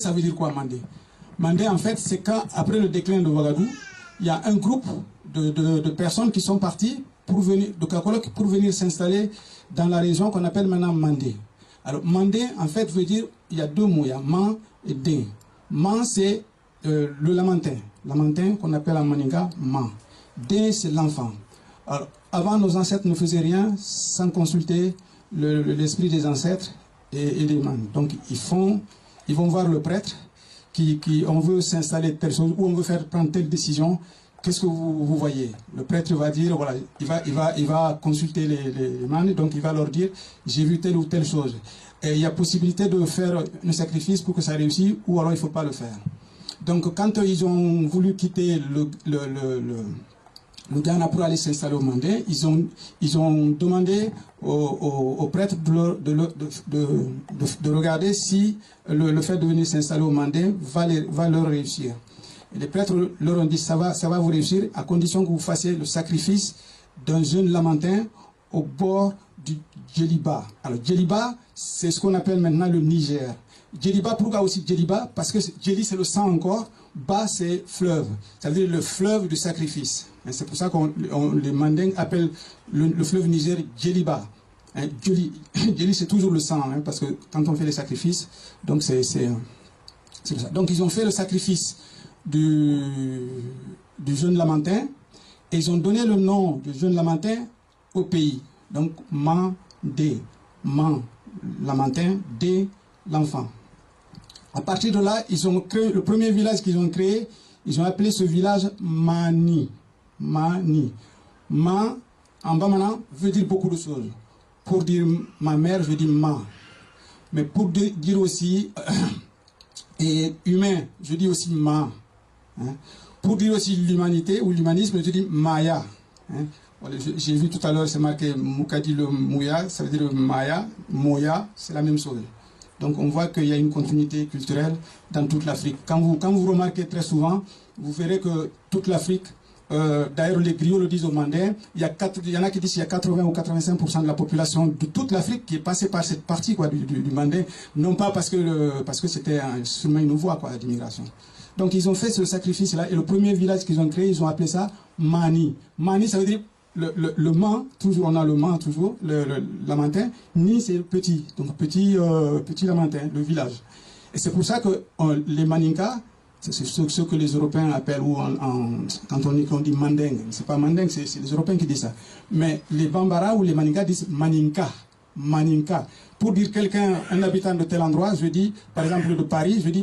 Ça veut dire quoi, Mandé? Mandé, en fait, c'est quand, après le déclin de Ouagadougou, il y a un groupe de personnes qui sont parties pour venir, de Kakolok pour venir s'installer dans la région qu'on appelle maintenant Mandé. Alors, Mandé, en fait, veut dire, il y a deux mots, il y a Man et Dé. Man, c'est le lamentin. Lamentin, qu'on appelle en maninga, Man. Dé, c'est l'enfant. Alors, avant, nos ancêtres ne faisaient rien sans consulter l'esprit des ancêtres et des man. Donc, ils vont voir le prêtre on veut s'installer telle chose ou on veut faire prendre telle décision. Qu'est-ce que vous voyez? Le prêtre va dire, voilà, il va consulter les man, donc il va leur dire, j'ai vu telle ou telle chose. Et il y a possibilité de faire un sacrifice pour que ça réussisse, ou alors il ne faut pas le faire. Donc quand ils ont voulu quitter le Ghana pour aller s'installer au Mandé, ils ont demandé aux prêtres de regarder si le fait de venir s'installer au Mandé va leur réussir. Et les prêtres leur ont dit ça va vous réussir à condition que vous fassiez le sacrifice d'un jeune lamentin au bord du Djeliba. Alors Djeliba, c'est ce qu'on appelle maintenant le Niger. Djeliba, pourquoi aussi Djeliba? Parce que Djeli c'est le sang encore, Ba c'est fleuve, ça veut dire le fleuve du sacrifice. C'est pour ça que les Mandingues appellent le fleuve Niger Djeliba. Djeli c'est toujours le sang, parce que quand on fait les sacrifices, donc c'est ça. Donc ils ont fait le sacrifice du jeune lamentin et ils ont donné le nom du jeune lamentin au pays. Donc Mandé, Man, lamentin, Dé, l'enfant. À partir de là, ils ont créé le premier village qu'ils ont créé, ils ont appelé ce village Mani. Mani. Ma, en bamana, veut dire beaucoup de choses. Pour dire ma mère, je dis ma. Mais pour dire aussi et humain, je dis aussi ma. Hein. Pour dire aussi l'humanité ou l'humanisme, je dis maya. Hein. J'ai vu tout à l'heure, c'est marqué Moukadi le Mouya, ça veut dire le Maya, Moya, c'est la même chose. Donc on voit qu'il y a une continuité culturelle dans toute l'Afrique. Quand vous remarquez très souvent, vous verrez que toute l'Afrique, d'ailleurs les griots le disent au Mandin, il y en a qui disent qu'il y a 80 ou 85% de la population de toute l'Afrique qui est passée par cette partie du Mandin, non pas parce que c'était seulement une voie d'immigration. Donc ils ont fait ce sacrifice-là et le premier village qu'ils ont créé, ils ont appelé ça Mani. Mani, ça veut dire le man, toujours on a le man, toujours, le lamentin, ni c'est petit, donc petit lamentin, le village. Et c'est pour ça que les Maninka, c'est ce que les Européens appellent, ou quand on dit Manding, c'est pas Manding, c'est les Européens qui disent ça. Mais les Bambara ou les Maninka disent Maninka. Maninka. Pour dire quelqu'un, un habitant de tel endroit, je dis, par exemple de Paris, je dis